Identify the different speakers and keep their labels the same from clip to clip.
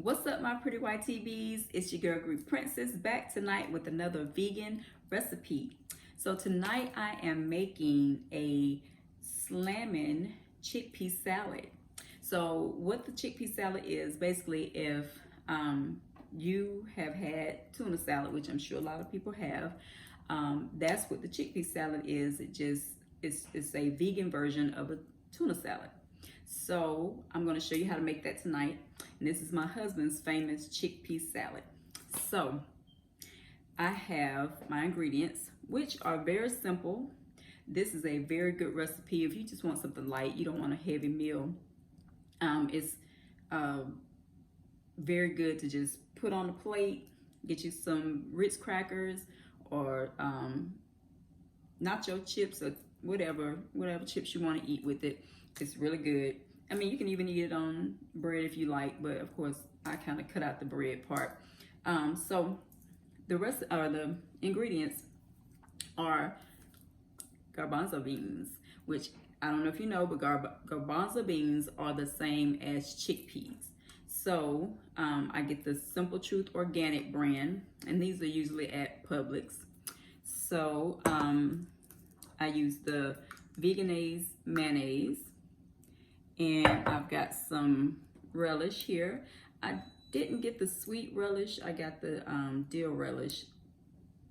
Speaker 1: What's up, my pretty white TVs? It's your girl Greek Princess back tonight with another vegan recipe. So tonight I am making a slamming chickpea salad. So what the chickpea salad is, basically, if you have had tuna salad, which I'm sure a lot of people have, that's what the chickpea salad is. It's a vegan version of a tuna salad. So I'm going to show you how to make that tonight. And this is my husband's famous chickpea salad. So I have my ingredients, which are very simple. This is a very good recipe if you just want something light, you don't want a heavy meal. It's very good to just put on a plate, get you some Ritz crackers or nacho chips or whatever chips you want to eat with it. It's really good. I mean, you can even eat it on bread if you like, but of course I kind of cut out the bread part. So the rest of the ingredients are garbanzo beans, which I don't know if you know, but garbanzo beans are the same as chickpeas. So I get the Simple Truth organic brand, and these are usually at Publix. So I use the Vegenaise mayonnaise, and I've got some relish here. I didn't get the sweet relish, I got the dill relish.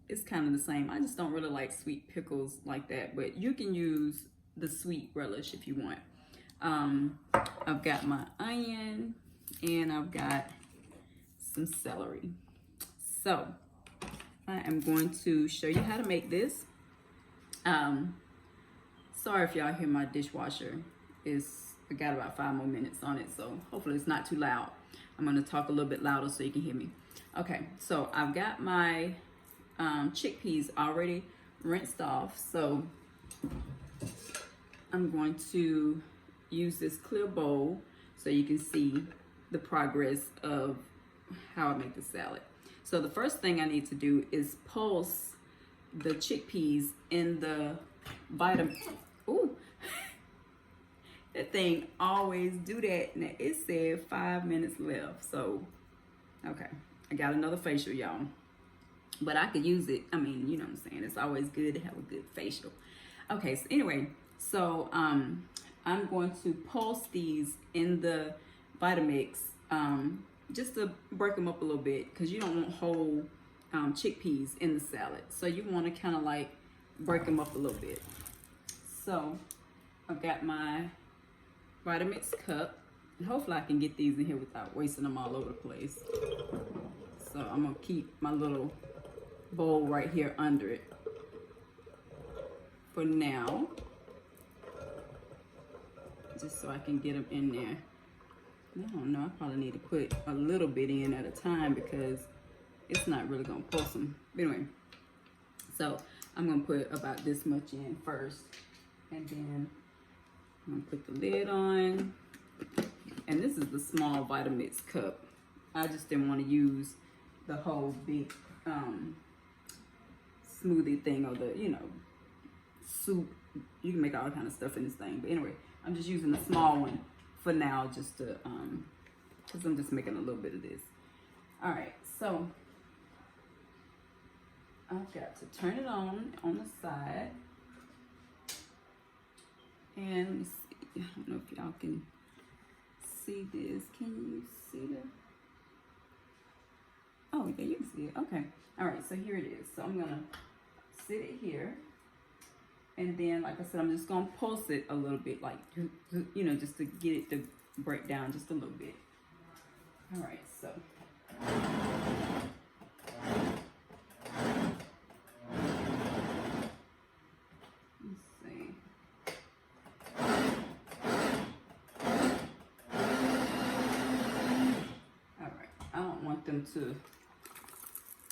Speaker 1: It's kind of the same. I just don't really like sweet pickles like that, but you can use the sweet relish if you want. I've got my onion, and I've got some celery. So I am going to show you how to make this. Sorry if y'all hear my dishwasher. I got about 5 more minutes on it, so hopefully it's not too loud. I'm going to talk a little bit louder so you can hear me. Okay, so I've got my chickpeas already rinsed off, so I'm going to use this clear bowl so you can see the progress of how I make the salad. So the first thing I need to do is pulse the chickpeas in the vitamin. Ooh, that thing always do that. Now it said 5 minutes left. So, okay, I got another facial, y'all. But I could use it. I mean, you know what I'm saying. It's always good to have a good facial. Okay, so anyway, so I'm going to pulse these in the Vitamix just to break them up a little bit, because you don't want whole chickpeas in the salad. So you want to kind of like break them up a little bit. So I've got my Vitamix cup, and hopefully I can get these in here without wasting them all over the place. So I'm gonna keep my little bowl right here under it for now, just so I can get them in there. I don't know, I probably need to put a little bit in at a time because it's not really gonna pulse them. But anyway, so I'm gonna put about this much in first, and then I'm gonna put the lid on. And this is the small Vitamix cup. I just didn't want to use the whole big smoothie thing, or the, you know, soup. You can make all kind of stuff in this thing. But anyway, I'm just using the small one for now, just to because I'm just making a little bit of this. All right, so I've got to turn it on the side. And let me see, I don't know if y'all can see this. Can you see the? Oh, yeah, you can see it. Okay. All right, so here it is. So I'm gonna sit it here, and then, like I said, I'm just gonna pulse it a little bit, like, you know, just to get it to break down just a little bit. All right, so.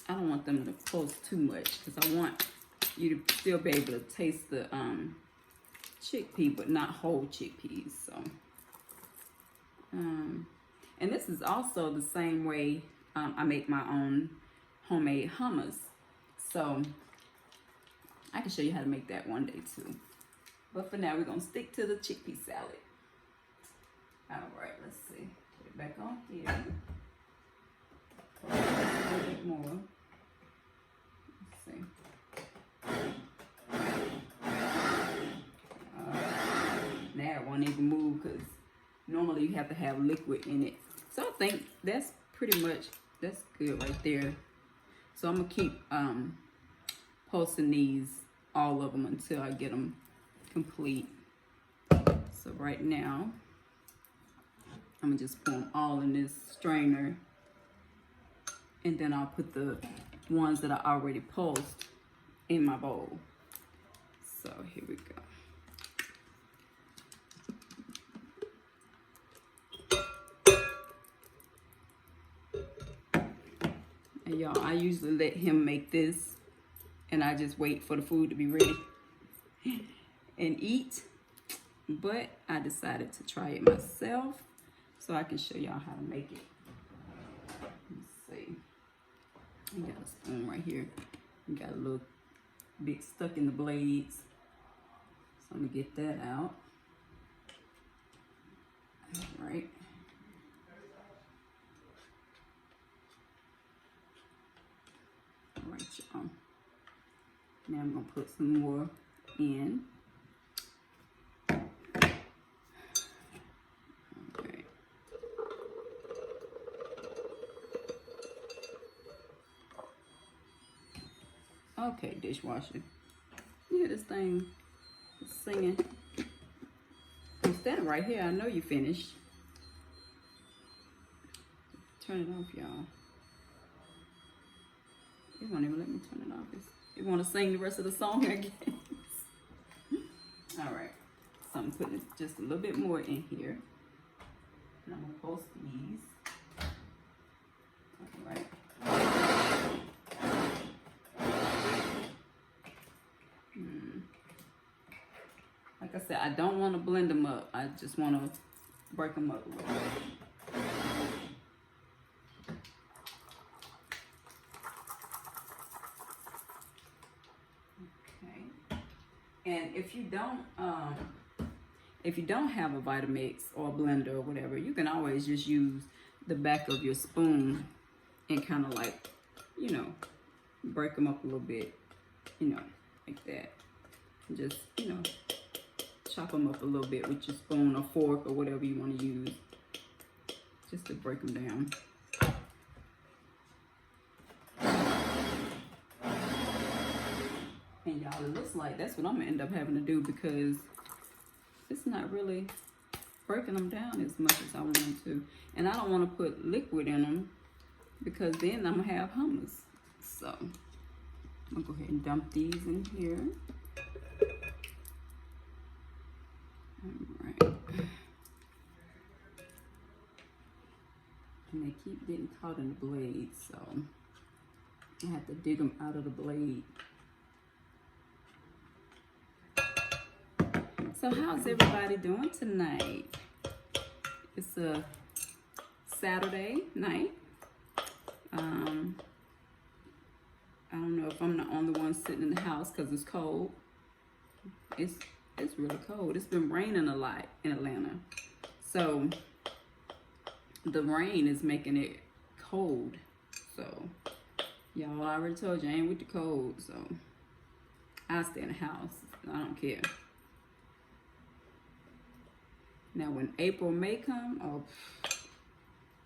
Speaker 1: I don't want them to pulse too much, because I want you to still be able to taste the chickpea, but not whole chickpeas. So and this is also the same way I make my own homemade hummus, so I can show you how to make that one day too. But for now, we're gonna stick to the chickpea salad. All right, let's see. Put it back on here. bit more. Let's see. Now it won't even move because normally you have to have liquid in it. So I think that's pretty much, that's good right there. So I'm gonna keep pulsing these, all of them, until I get them complete. So right now, I'm gonna just pour them all in this strainer, and then I'll put the ones that I already pulsed in my bowl. So here we go. And y'all, I usually let him make this, and I just wait for the food to be ready and eat. But I decided to try it myself so I can show y'all how to make it. Let's see. I got a spoon right here. I got a little bit stuck in the blades. So I'm gonna get that out. All right. All right, y'all. Now I'm gonna put some more in. Okay. Okay, dishwasher. You hear this thing singing? I'm standing right here. I know you finished. Turn it off, y'all. It won't even let me turn it off. You want to sing the rest of the song, I guess. All right. So I'm putting just a little bit more in here. And I'm going to post these. All right. Like I said, I don't want to blend them up. I just want to break them up a little bit. And if you don't have a Vitamix or a blender or whatever, you can always just use the back of your spoon and kind of like, you know, break them up a little bit, you know, like that. And just, you know, chop them up a little bit with your spoon or fork or whatever you want to use, just to break them down. And y'all, it looks like that's what I'm gonna end up having to do, because it's not really breaking them down as much as I want to. And I don't want to put liquid in them, because then I'm gonna have hummus. So I'm gonna go ahead and dump these in here. All right. And they keep getting caught in the blade, so I have to dig them out of the blade. So how's everybody doing tonight? It's a Saturday night. I don't know if I'm the only one sitting in the house because it's cold. It's really cold. It's been raining a lot in Atlanta. So the rain is making it cold. So y'all, I already told you I ain't with the cold. So I stay in the house. I don't care. Now when April, May come, oh,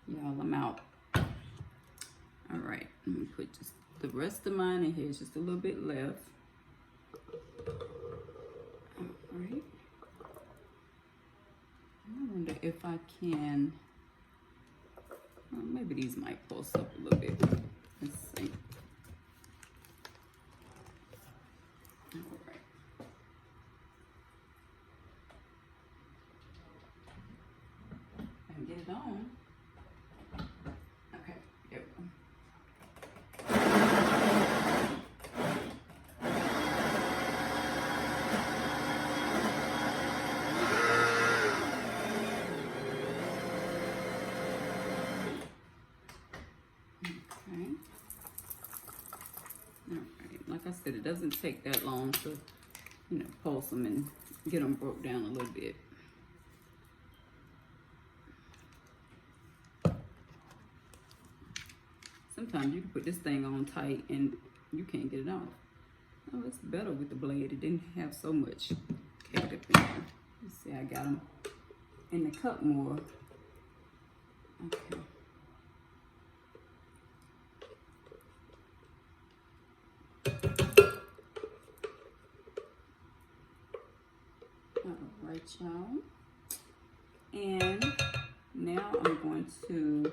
Speaker 1: y'all, I'm out. All right, let me put just the rest of mine in here. It's just a little bit left. All right. I wonder if I can, well, maybe these might pulse up a little bit. Let's see. All right. Get it on. Okay, there we go. Okay. All right. Like I said, it doesn't take that long to, you know, pulse them and get them broke down a little bit. Sometimes you can put this thing on tight and you can't get it off. Oh, it's better with the blade. It didn't have so much ketchup in there. Let's see, I got them in the cup more. Okay. All right, y'all. And now I'm going to,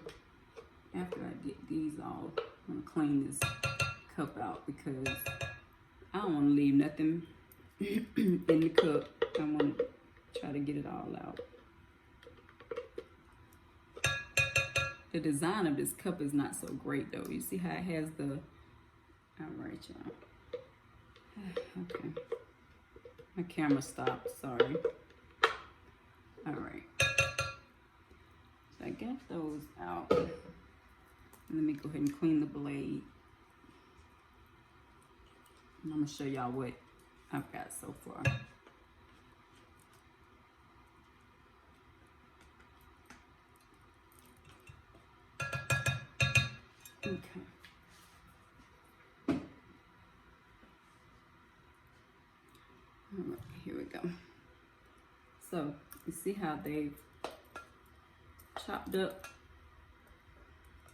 Speaker 1: after I get these all, I'm going to clean this cup out because I don't want to leave nothing in the cup. I want to try to get it all out. The design of this cup is not so great though. You see how it has the, all right, y'all. Okay. My camera stopped, sorry. All right. So I got those out. Let me go ahead and clean the blade. And I'm gonna show y'all what I've got so far. Okay. All right, here we go. So you see how they've chopped up?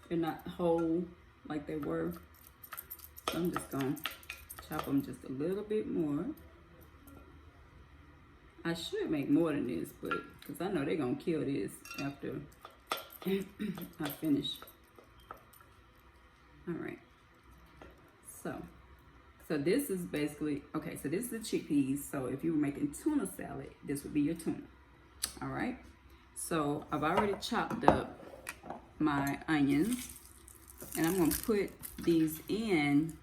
Speaker 1: They're not whole like they were. So I'm just gonna chop them just a little bit more. I should make more than this, but because I know they're gonna kill this after I finish. All right. So this is basically, okay, so this is the chickpeas. So if you were making tuna salad, this would be your tuna. All right. So I've already chopped up my onions and I'm gonna put these in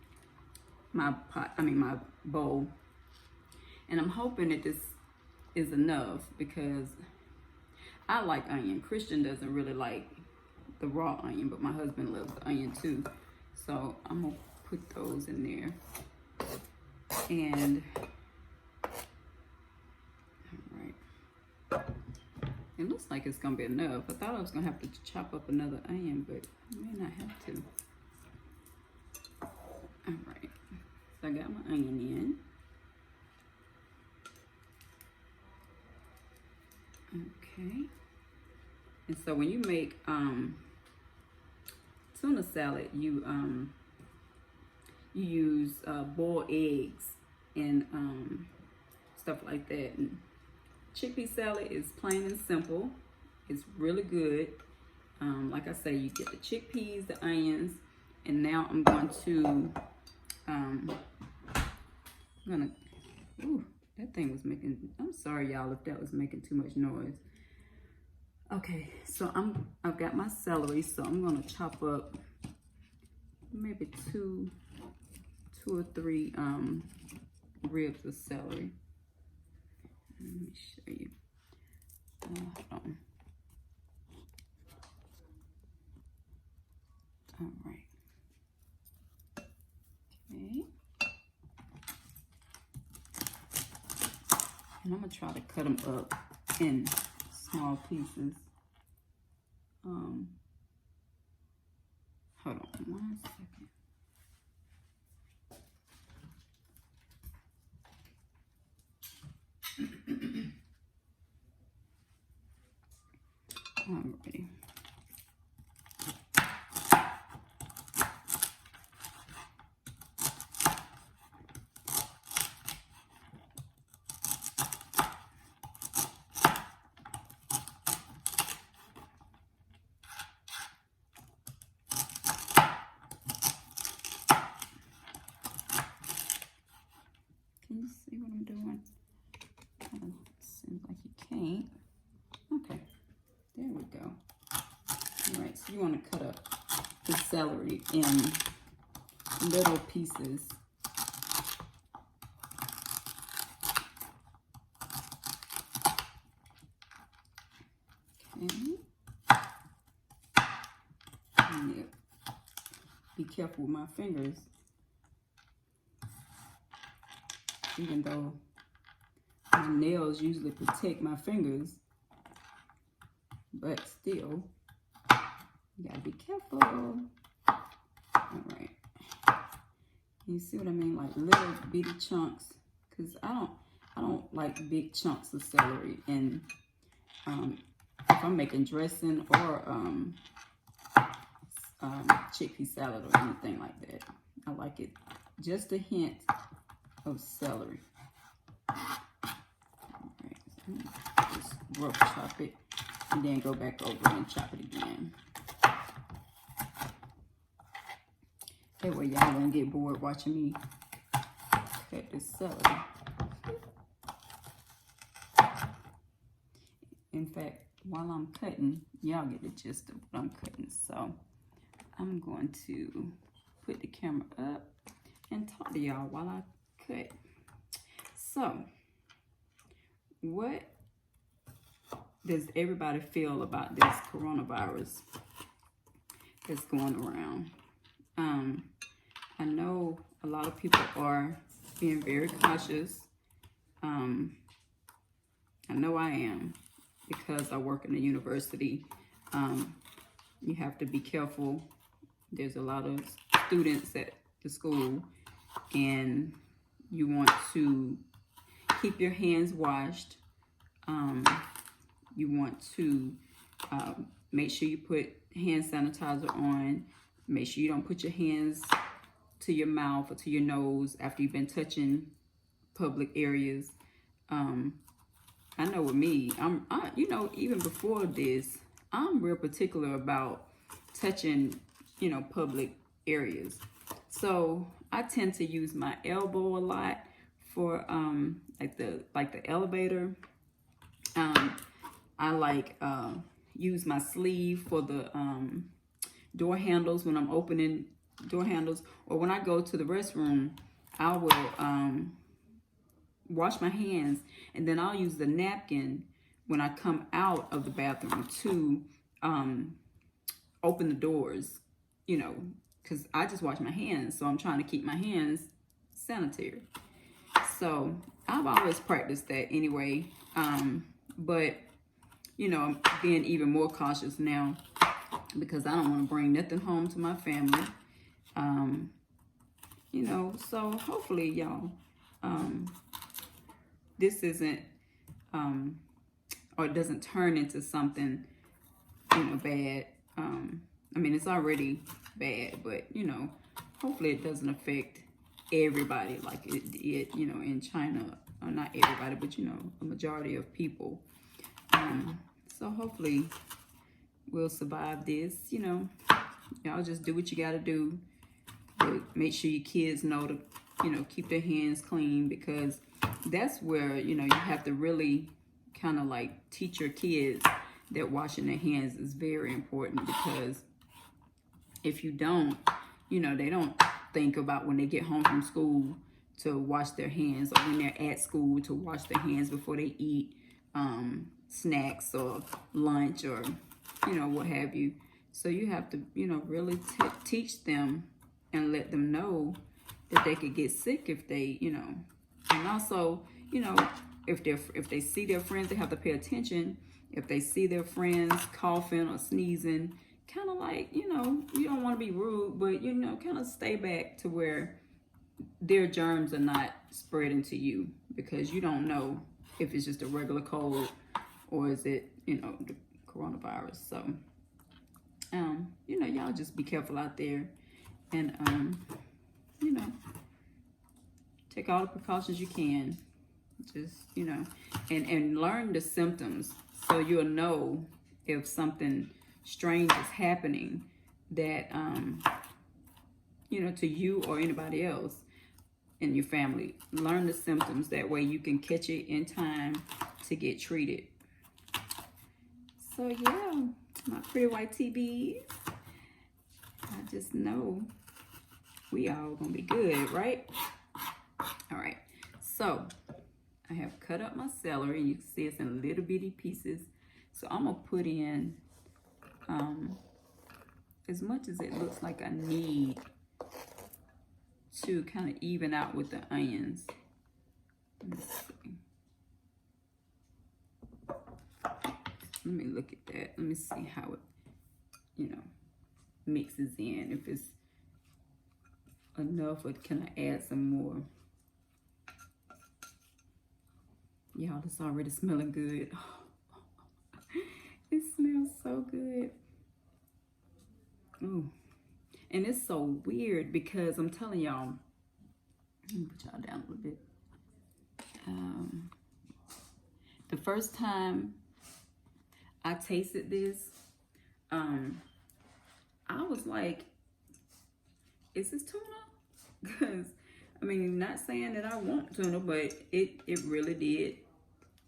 Speaker 1: my pot, my bowl. And I'm hoping that this is enough because I like onion. Christian doesn't really like the raw onion, but my husband loves the onion too. So I'm gonna put those in there. And, all right. It looks like it's gonna be enough. I thought I was gonna have to chop up another onion, but I may not have to. All right, so I got my onion in. Okay, and so when you make tuna salad, you use boiled eggs and stuff like that. And chickpea salad is plain and simple. It's really good. Like I say, you get the chickpeas, the onions, and now I'm going to ooh, that thing was making, I'm sorry y'all if that was making too much noise. Okay, so I've got my celery, so I'm gonna chop up maybe two or three ribs of celery. Let me show you. Hold on. All right. Okay. And I'm gonna try to cut them up in small pieces. Hold on 1 second. Alrighty. Can you see what I'm doing? Seems like you can't. Okay, there we go. All right, so you want to cut up the celery in little pieces. Okay. Yeah. Be careful with my fingers. Even though my nails usually protect my fingers, but still, you gotta be careful. You see what I mean? Like little bitty chunks. Because I don't like big chunks of celery. And if I'm making dressing or chickpea salad or anything like that, I like it just a hint of celery. Alright, so just rough chop it and then go back over and chop it again. That way y'all won't get bored watching me cut this celery. In fact, while I'm cutting, y'all get the gist of what I'm cutting. So I'm going to put the camera up and talk to y'all while I cut. So, what does everybody feel about this coronavirus that's going around? I know a lot of people are being very cautious. I know I am, because I work in a university. You have to be careful. There's a lot of students at the school, and you want to keep your hands washed. You want to make sure you put hand sanitizer on. Make sure you don't put your hands to your mouth or to your nose after you've been touching public areas. I know with me, you know, even before this, I'm real particular about touching, you know, public areas. So I tend to use my elbow a lot for like the elevator. I like use my sleeve for the door handles when I'm opening door handles, or when I go to the restroom, I will wash my hands, and then I'll use the napkin when I come out of the bathroom to open the doors, you know, because I just wash my hands, so I'm trying to keep my hands sanitary. So I've always practiced that anyway, but you know, I'm being even more cautious now because I don't want to bring nothing home to my family. You know, so hopefully y'all, this isn't, or it doesn't turn into something, you know, bad. I mean, it's already bad, but, you know, hopefully it doesn't affect everybody like it did, you know, in China. Or not everybody, but, you know, a majority of people. So hopefully we'll survive this, you know. Y'all just do what you got to do. But make sure your kids know to, you know, keep their hands clean, because that's where, you know, you have to really kind of like teach your kids that washing their hands is very important, because if you don't, you know, they don't think about when they get home from school to wash their hands, or when they're at school to wash their hands before they eat snacks or lunch or, you know, what have you. So you have to, you know, really teach them and let them know that they could get sick if they, you know, and also, you know, if they see their friends, they have to pay attention. If they see their friends coughing or sneezing, kind of like, you know, you don't want to be rude, but, you know, kind of stay back to where their germs are not spreading to you, because you don't know if it's just a regular cold or is it, you know, the coronavirus. So, you know, y'all just be careful out there, and, you know, take all the precautions you can. Just, you know, and learn the symptoms, so you'll know if something strange is happening that, you know, to you or anybody else in your family. Learn the symptoms. That way you can catch it in time to get treated. So, yeah, my pretty white TVs, I just know we all gonna be good, right? All right, so I have cut up my celery, and you can see it's in little bitty pieces. So I'm gonna put in as much as it looks like I need to kind of even out with the onions. Let's see. Let me look at that. Let me see how it, you know, mixes in. If it's enough, or can I add some more? Y'all, it's already smelling good. It smells so good. Oh, and it's so weird because I'm telling y'all, let me put y'all down a little bit. The first time I tasted this, I was like, is this tuna? Because, I mean, not saying that I want tuna, but it really did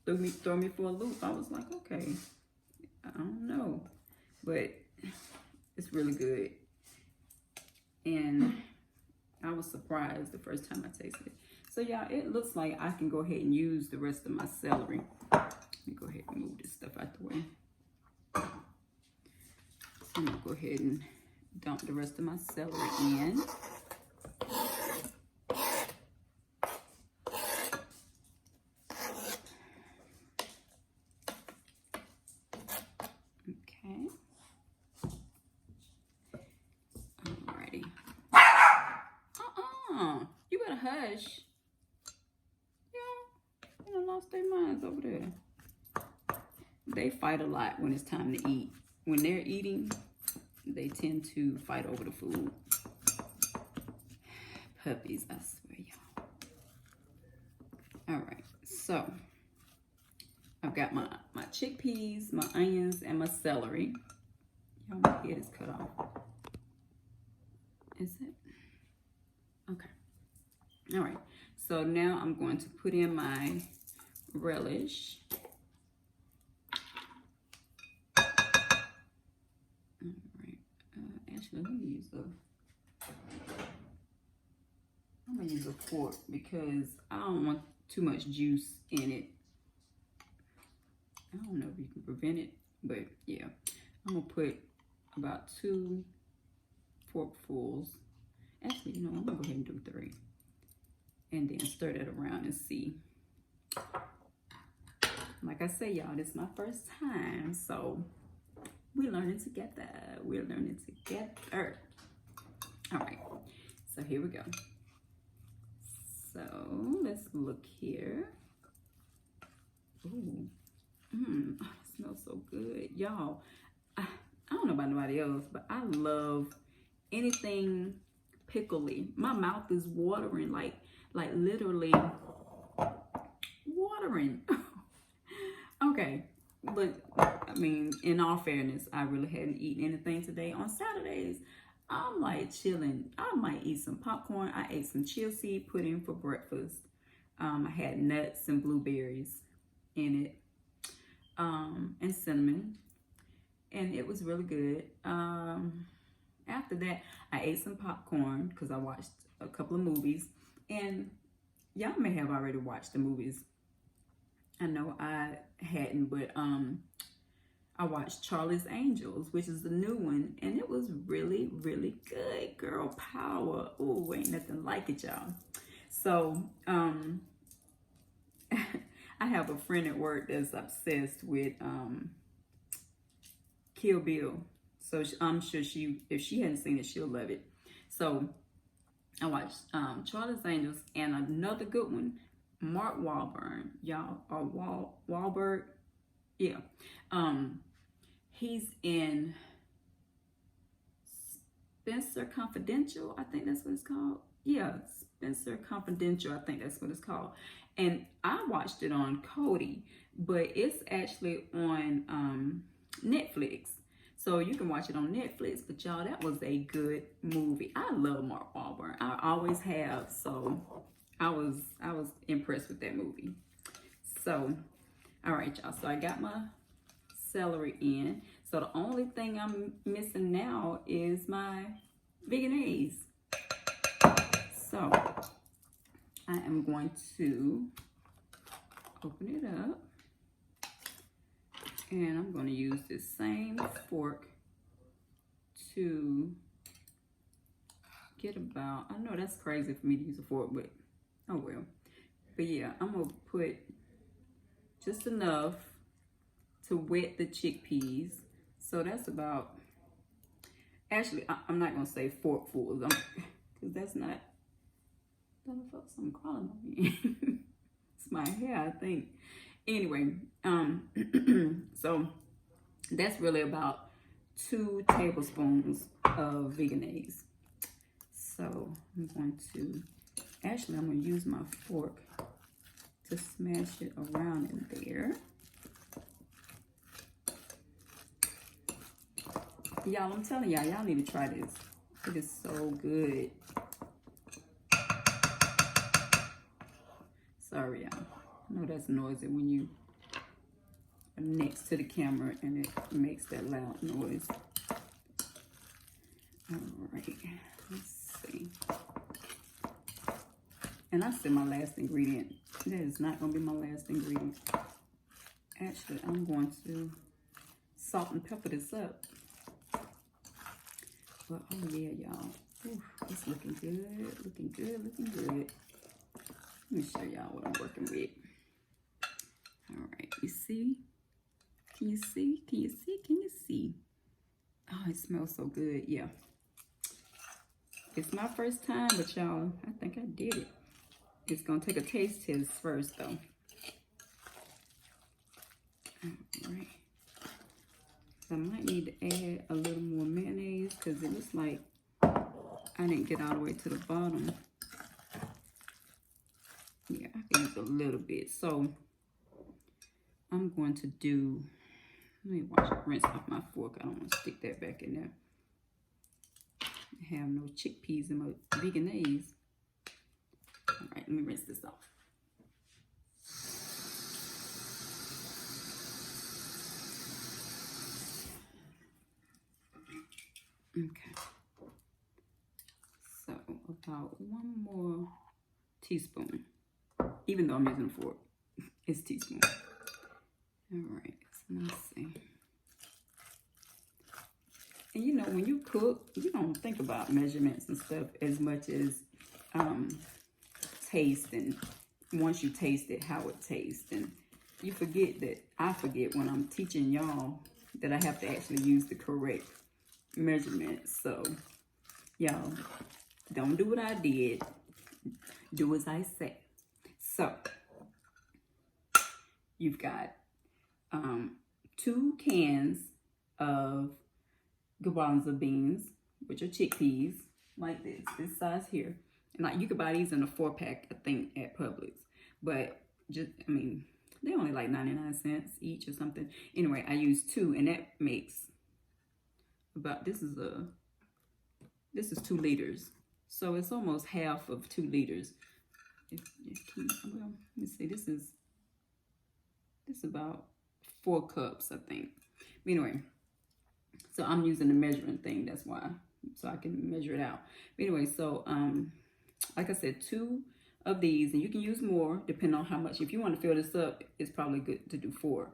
Speaker 1: throw me for a loop. I was like, okay, I don't know, but it's really good. And I was surprised the first time I tasted it. So y'all, it looks like I can go ahead and use the rest of my celery. Let me go ahead and move this stuff out the way. So I'm gonna go ahead and dump the rest of my celery in. Okay. Alrighty. You better hush. Yeah, they done lost their minds over there. They fight a lot when it's time to eat. When they're eating, they tend to fight over the food. Puppies, I swear, y'all. All right, so I've got my chickpeas, my onions, and my celery. Y'all, my head is cut off. Is it? Okay. All right, so now I'm going to put in my relish. All right, actually, let me use I'm gonna use a fork because I don't want too much juice in it. I don't know if you can prevent it, but yeah, I'm gonna put about 2 forkfuls. Actually, you know, I'm gonna go ahead and do 3. And then stir that around and see. Like I say, y'all, this is my first time, so we're learning together. We're learning together. All right, so here we go. So let's look here. Ooh, it smells so good, y'all. I don't know about nobody else, but I love anything pickly. My mouth is watering, like literally watering. Okay, but I mean, in all fairness, I really hadn't eaten anything today. On Saturdays, I'm like chilling. I might eat some popcorn. I ate some chia seed pudding for breakfast. I had nuts and blueberries in it, and cinnamon, and it was really good. After that, I ate some popcorn because I watched a couple of movies, and y'all may have already watched the movies. I know I hadn't, but I watched Charlie's Angels, which is the new one, and it was really, really good. Girl power. Ooh, ain't nothing like it, y'all. So, I have a friend at work that's obsessed with Kill Bill. So I'm sure if she hadn't seen it, she'll love it. So I watched Charlie's Angels, and another good one, Mark Wahlberg, y'all, or Wahlberg, yeah. He's in Spencer Confidential, I think that's what it's called. Yeah, Spencer Confidential, I think that's what it's called. And I watched it on Kodi, but it's actually on Netflix. So you can watch it on Netflix, but y'all, that was a good movie. I love Mark Wahlberg. I always have, so I was impressed with that movie. So, all right, y'all. So I got my celery in. So the only thing I'm missing now is my veganese. So I am going to open it up, and I'm going to use this same fork to get about, I know that's crazy for me to use a fork, but oh well. But yeah, I'm going to put just enough to wet the chickpeas. So that's about, actually, I'm not going to say forkfuls, because that's not, I felt something crawling on me. It's my hair, I think. Anyway, so that's really about 2 tablespoons of veganese. So I'm going to, actually I'm going to use my fork to smash it around in there. Y'all, I'm telling y'all, y'all need to try this. It is so good. Sorry, y'all. I know that's noisy when you are next to the camera and it makes that loud noise. All right, let's see. And I said my last ingredient. That is not going to be my last ingredient. Actually, I'm going to salt and pepper this up. But oh yeah, y'all. It's looking good, looking good, looking good. Let me show y'all what I'm working with. All right, you see? Can you see? Can you see? Can you see? Oh, it smells so good, yeah. It's my first time, but y'all, I think I did it. It's gonna take a taste test first though. All right. I might need to add a little more mayonnaise because it looks like I didn't get all the way to the bottom. Yeah, I can use a little bit. So I'm going to do, let me wash it, rinse off my fork. I don't want to stick that back in there. I have no chickpeas in my veganese. All right, let me rinse this off. Okay. So about 1 more teaspoon. Even though I'm using a fork, it's teaspoon. All right, so let's see. And you know, when you cook, you don't think about measurements and stuff as much as taste, and once you taste it, how it tastes. And you forget that, I forget when I'm teaching y'all that I have to actually use the correct measurements. So y'all, don't do what I did, do as I say. So you've got 2 cans of garbanzo beans, which are chickpeas, like this size here. And like, you could buy these in a 4-pack, I think, at Publix. But just, I mean, they're only like 99 cents each or something. Anyway, I used 2, and that makes about, this is 2 liters. So it's almost half of 2 liters. Well, let me see, this is about 4 cups, I think. Anyway, so I'm using the measuring thing, that's why, so I can measure it out. Anyway, so like I said, 2 of these, and you can use more depending on how much. If you want to fill this up, it's probably good to do 4.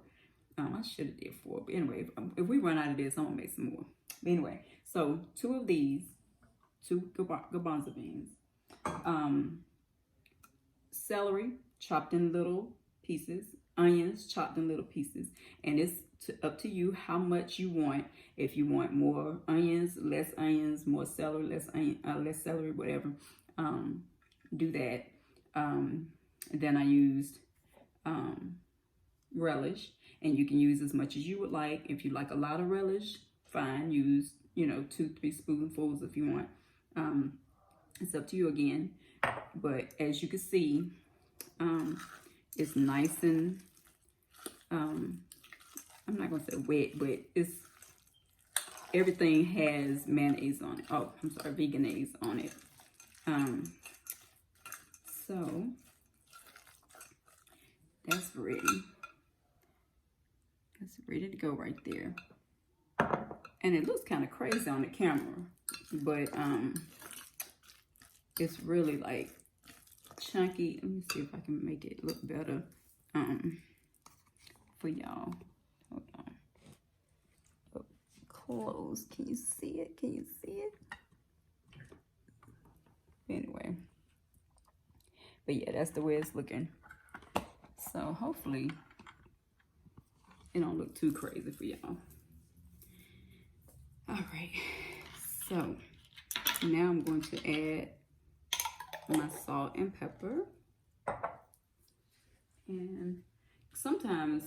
Speaker 1: I should have did 4, but anyway, if we run out of this, I'm gonna make some more. But anyway, so 2 of these, 2 garbanzo beans, celery chopped in little pieces, onions chopped in little pieces, and it's up to you how much you want. If you want more onions, more celery, less celery, whatever, do that. Then I used relish, and you can use as much as you would like. If you like a lot of relish, fine, use, you know, 2-3 spoonfuls if you want. It's up to you again. But as you can see, it's nice and I'm not gonna say wet, but it's, everything has mayonnaise on it. Oh, I'm sorry, veganese on it. So that's ready. That's ready to go right there. And it looks kind of crazy on the camera, but it's really like chunky. Let me see if I can make it look better for y'all. Hold on. Up close. Can you see it? Can you see it? Anyway. But yeah, that's the way it's looking. So hopefully it don't look too crazy for y'all. All right. So Now I'm going to add my salt and pepper. And sometimes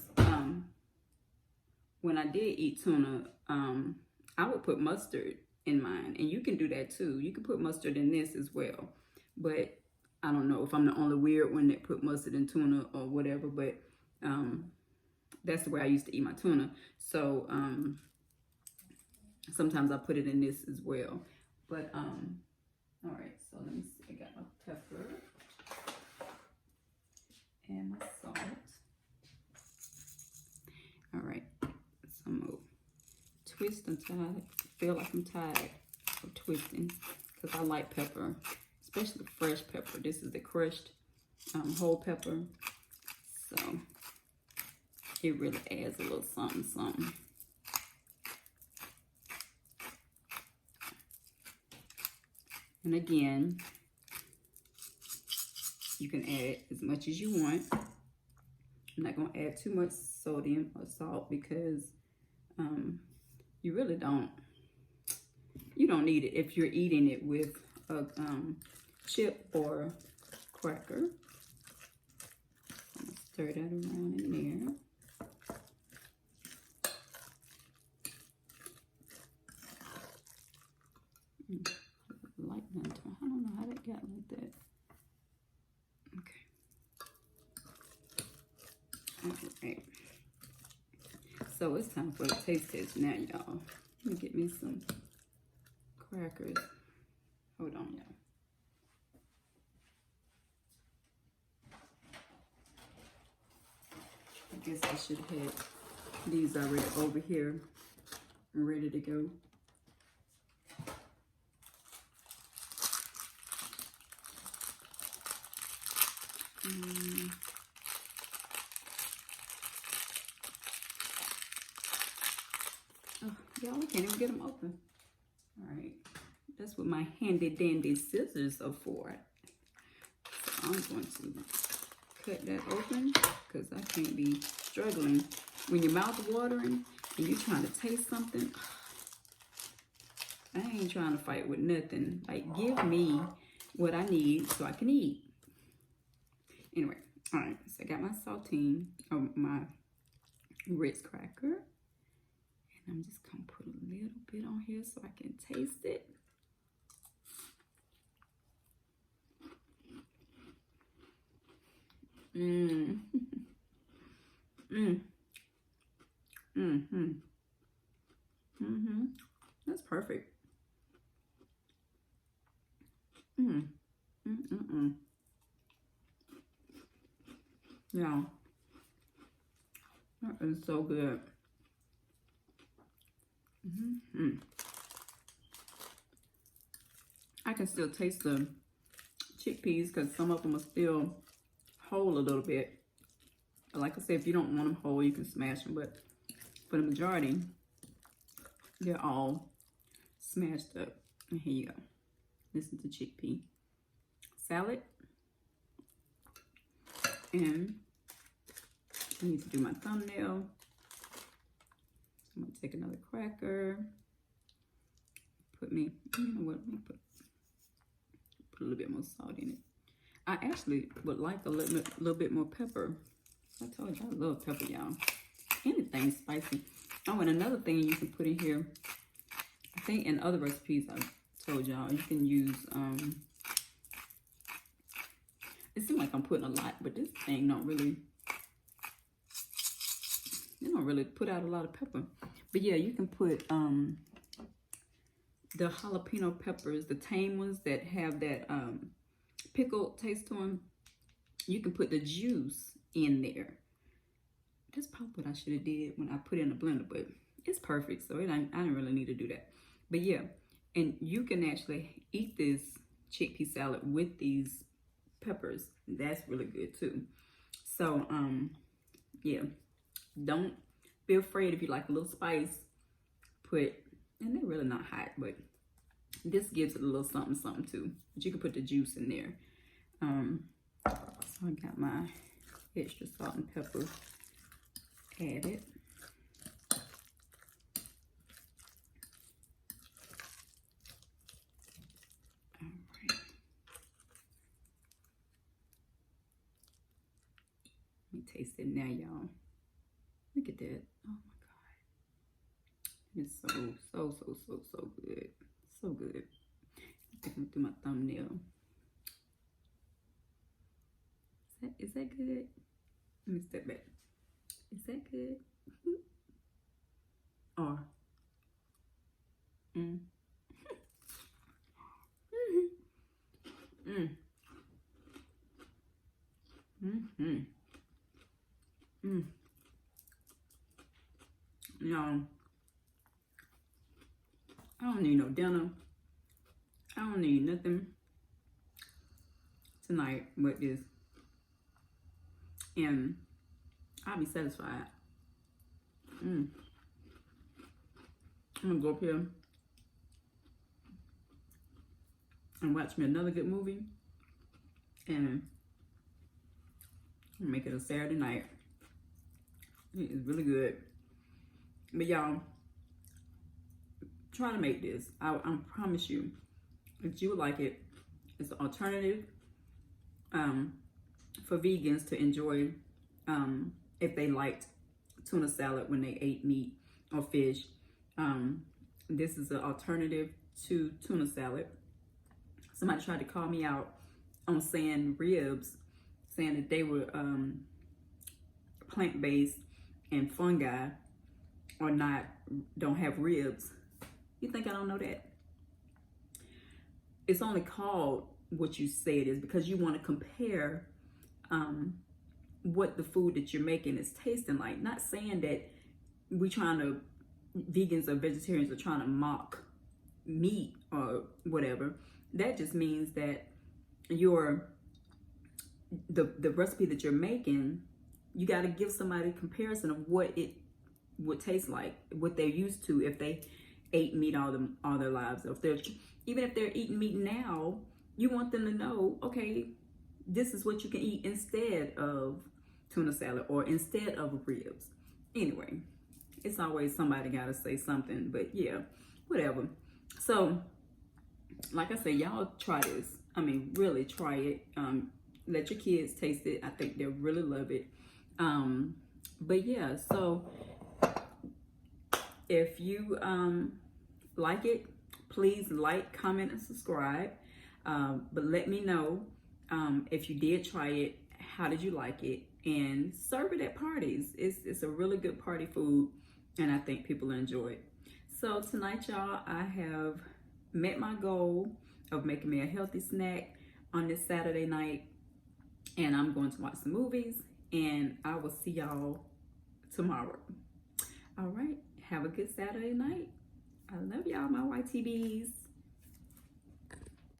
Speaker 1: when I did eat tuna, I would put mustard in mine, and you can do that too. You can put mustard in this as well, but I don't know if I'm the only weird one that put mustard in tuna or whatever, but that's the way I used to eat my tuna. So sometimes I put it in this as well. But all right, so let me see. I got my pepper and my salt. All right, so I'm gonna twist until I feel like I'm tired of twisting, because I like pepper, especially fresh pepper. This is the crushed whole pepper, so it really adds a little something, something. And again, you can add as much as you want. I'm not going to add too much sodium or salt because you really don't. You don't need it if you're eating it with a chip or cracker. I'm going to stir that around in there. I don't know how that got like that. Okay. Alright. So it's time for the taste test now, y'all. Let me get me some crackers. Hold on, y'all. I guess I should have had these already over here and ready to go. Oh, y'all, I can't even get them open. All right, that's what my handy dandy scissors are for. So I'm going to cut that open because I can't be struggling. When your mouth is watering and you're trying to taste something, I ain't trying to fight with nothing. Like, give me what I need so I can eat. Anyway, all right, so I got my saltine, or my Ritz cracker. And I'm just gonna put a little bit on here so I can taste it. Mmm. Mmm. Mm-hmm. Mm-hmm. That's perfect. Mm. Mm-mm-mm. Yeah. That is so good. Mm-hmm. I can still taste the chickpeas because some of them are still whole a little bit. But like I said, if you don't want them whole, you can smash them. But for the majority, they're all smashed up. And here you go. This is the chickpea salad. And I need to do my thumbnail. I'm gonna take another cracker. Put me, you know what? Let me put a little bit more salt in it. I actually would like a little bit more pepper. I told you I love pepper, y'all. Anything spicy. Oh, and another thing you can put in here, I think in other recipes I've told y'all, you can use, it seems like I'm putting a lot, but this thing don't really, it don't really put out a lot of pepper. But yeah, you can put the jalapeno peppers, the tame ones that have that pickled taste to them. You can put the juice in there. That's probably what I should have did when I put it in the blender, but it's perfect, so I didn't really need to do that. But yeah, and you can actually eat this chickpea salad with these peppers. That's really good too. So yeah, don't be afraid if you like a little spice. And they're really not hot, but this gives it a little something something too. But you can put the juice in there. So I got my extra salt and pepper added. taste it now, y'all. Look at that. Oh my God. It's so good. So good. Looking through my thumbnail. Is that good? Let me step back. Is that good? Or mm. Mm. Mm-hmm. Mm. No, I don't need no dinner. I don't need nothing tonight but this, and I'll be satisfied. I'm gonna go up here and watch me another good movie, and make it a Saturday night. It is really good. But y'all, try to make this. I promise you, if you would like it, it's an alternative for vegans to enjoy if they liked tuna salad when they ate meat or fish. This is an alternative to tuna salad. Somebody tried to call me out on saying ribs, saying that they were plant-based and fungi or not, don't have ribs. You think I don't know that? It's only called what you say it is because you want to compare what the food that you're making is tasting like. Not saying that vegans or vegetarians are trying to mock meat or whatever. That just means that the recipe that you're making, you got to give somebody a comparison of what it would taste like, what they're used to if they ate meat all their lives. Or even if they're eating meat now, you want them to know, okay, this is what you can eat instead of tuna salad or instead of ribs. Anyway, it's always somebody got to say something, but yeah, whatever. So, like I said, y'all try this. I mean, really try it. Let your kids taste it. I think they'll really love it. But yeah, so if you like it, please like, comment, and subscribe. But let me know if you did try it, how did you like it? And serve it at parties. It's a really good party food, and I think people enjoy it. So tonight, y'all, I have met my goal of making me a healthy snack on this Saturday night, and I'm going to watch some movies, and I will see y'all tomorrow. All right, have a good Saturday night. I love y'all, my YTBs.